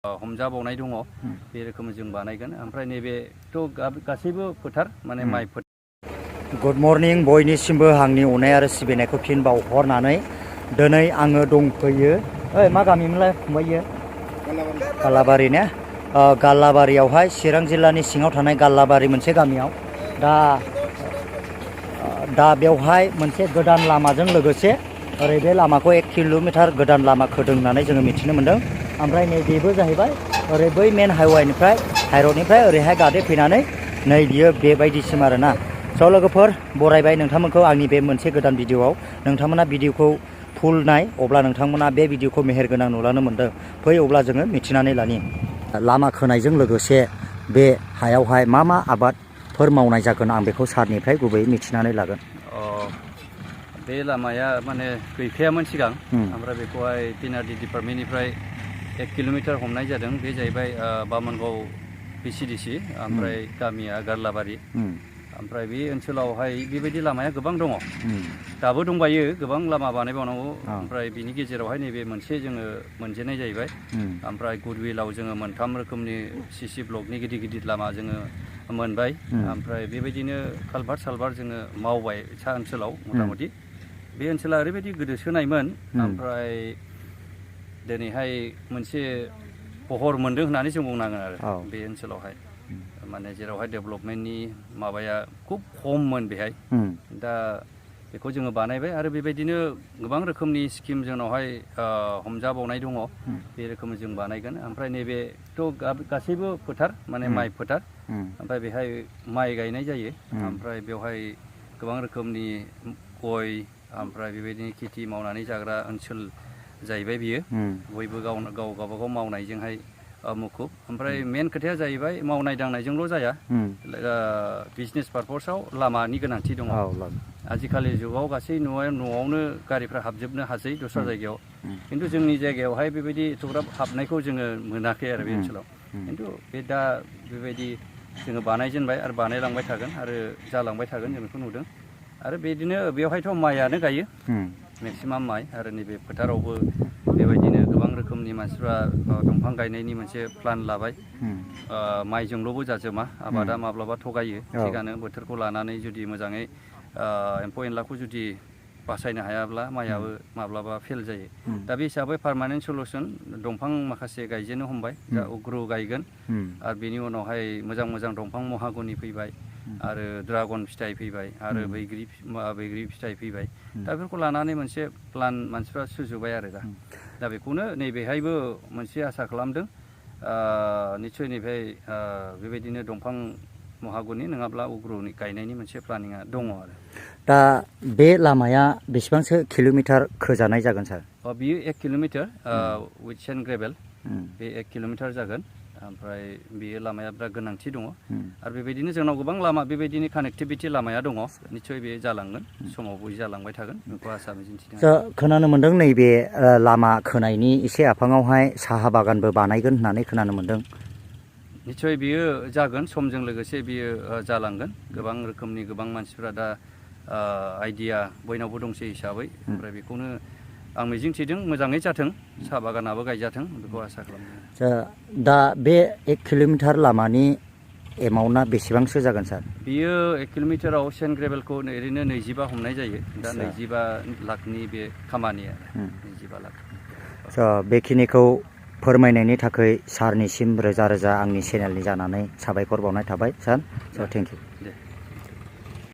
हमजाबावनाय दङ बे रोखोमै जों बानायगोन ओमफ्राय नैबेथ' गासैबो फोथार माने माइ फोथार। गुड मर्निं बयनिसिमबो आंनि अननाय आरो सिबिनायखौ फिन बावहरनानै दिनै आङो दंफैयो मा गामिमोनलाय फंबाय? गालाबारि ने? गालाबारियावहाय चिरां जिल्लानि सिङाव थानाय गालाबारि मोनसे गामियाव दा बेवहाय मोनसे गोदान लामाजों लोगोसे ओरै बे लामाखौ 1 किल'मिटार गोदान लामा खोदों होननानै जोङो मिथिनो मोन्दों। ओमफ्राय नैबेबो जाहैबाय ओरै बै मेन हाइरडनिफ्राय ओरैहाय गादै फैनानै नै बियो बेबायदिसिम आरोना। स' लोगोफोर बरायबाय नोंथांमोनखौ आंनि बे मोनसे गोदान भिडिअ'आव। नोंथांमोना भिडिअ'खौ फुल नाय अब्ला नोंथांमोना बे भिडिअ'खौ मेहेरगोनां नुलानो मोन्दों। फै अब्ला जोङो मिथिनानै लानि लामा खोनायजों लोगोसे बे हायावहाय मा मा आबादफोर मावनाय जागोन आं बेखौ सारनिफ्राय गुबैयै मिथिनानै लागोन। बे लामाया माने गैखायामोन सिगां ओमफ्राय बेखौहाय पिनारि डिपार्टमेन्टनिफ्राय 1 किल'मिटार हमनाय जादों। बे जाहैबाय बामोनगाव बिसिडिसि ओमफ्राय गामिया गारलाबारि। ओमफ्राय बे ओनसोलावहाय बेबायदि लामाया गोबां दङ, दाबो दंबायो गोबां लामा बानायबावनांगौ। ओमफ्राय बिनि गेजेरावहाय नैबे मोनसे जोङो मोनजेननाय जाहैबाय। ओमफ्राय गुडविलाव जोङो 3 रोखोमनि सिसि ब्लकनि गिदिर गिदिर लामा जोङो मोनबाय। ओमफ्राय बेबायदिनो कालभार्ट सालभार्ट जोङो मावबाय सा ओनसोलाव मथा मथि। बे ओनसोला ओरैबायदि गोदोसोनायमोन ओमफ्राय दिनैहाय मोनसे महर मोनदों होननानै जों बुंनांगोन आरो बे ओनसोलावहाय माने जेरावहाय डेभेलपमेन्टनि माबाया खुब खममोन बेहाय। दा बेखौ जोङो बानायबाय आरो बेबायदिनो गोबां रोखोमनि स्किम जोंनावहाय हमजाबावनाय दङ। बे रोखोमै जों बानायगोन। ओमफ्राय नैबेथ' गासैबो फोथार माने माइ फोथार। ओमफ्राय बेहाय माइ गायनाय जायो। ओमफ्राय बेवहाय गोबां रोखोमनि गय ओमफ्राय बेबायदिनो खेथि मावनानै जाग्रा ओनसोल जाहैबाय बियो। बयबो गावबागाव मावनायजोंहाय मुखुब। ओमफ्राय मेन खोथाया जाहैबाय मावनाय दांनायजोंल' जाया, बिजनेस पारपसाव लामानि गोनांथि दङ। आजिखालि जुगाव गासै न'आवनो गारिफ्रा हाबजोबनो हासै दस्रा जायगायाव, खिन्थु जोंनि जायगायावहाय बेबायदि एथ'ग्राब हाबनायखौ जोङो मोनाखै आरो बे ओनसोलाव। खिन्थु बे दा बेबायदि जोङो बानायजेनबाय आरो बानायलांबाय थागोन आरो जालांबाय थागोन जों बेखौ नुदों। आरो बिदिनो बेवहायथ' माइआनो गायो, मेक्सिमाम माइ। आरो नैबे फोथारावबो बेबायदिनो गोबां रोखोमनि मानसिफ्रा दंफां गायनायनि मोनसे प्लान लाबाय। माइजोंल'बो जाजोबा, आबादा माब्लाबा थगायो। थिगानो बोथोरखौ लानानै जुदि मोजाङै एम्फौ एनलाखौ जुदि बासायनो हायाब्ला माइआबो माब्लाबा फेल जायो। दा बे हिसाबै पारमानेन्ट सलुसन दंफां माखासे गायजेननो हमबाय। दा उग्र गायगोन आरो बेनि उनावहाय मोजां मोजां दंफां महागनि फैबाय आरो ड्रागन फिथाइ फैबाय आरो बैग्रि फिथाइ फैबाय। दा बेफोरखौ लानानै मोनसे प्लान मानसिफ्रा सुजुबाय आरो दा बेखौनो नैबेहायबो मोनसे आसा खालामदों। निस्सय नैबे बेबायदिनो दंफां महागनि नङाब्ला उग्रनि गायनायनि मोनसे प्लानिंआ दङ आरो। दा बे लामाया बेसेबांसो किल'मिटार खोजानाय जागोन सार? बियो 1 किल'मिटार विथ सेन्ड ग्रेभेल। बे 1 किल'मिटार जागोन। ओमफ्राय बेयो लामाया बिराद गोनांथि दङ। आरो बेबायदिनो जोंनाव गोबां लामा बेबायदिनो कानेक्टिभिटि लामाया दङ। निस्सय बे जालांगोन, समाव बे जालांबाय थागोन बेखौ आसा मिजिंथिदों। खोनानो मोन्दों नैबे लामा खोनायनि एसे आफाङावहाय साहा बागानबो बानायगोन होननानै खोनानो मोन्दों। निस्सय बियो जागोन, समजों लोगोसे बियो जालांगोन। गोबां रोखोमनि गोबां मानसिफ्रा दा आइडिया बयनावबो दंसै हिसाबै, ओमफ्राय बेखौनो आं मिजिंथिदों मोजाङै जाथों, साहा बागानाबो गायजाथों बेखौ आसा खालामदों। दा बे 1 किल'मिटार लामानि एमाउन्टआ बेसेबांसो जागोन सार? बियो 1 किल'मिटाराव सेन्ड ग्रेभेलखौ ओरैनो 25 हमनाय जायो। दा 25 लाखनि बे खामानि आरो 25 लाख। बेखिनिखौ फोरमायनायनि थाखाय सारनिसिम रोजा रोजा आंनि चेनेलनि जानानै साबायखर बावनाय थाबाय सार। Thank you.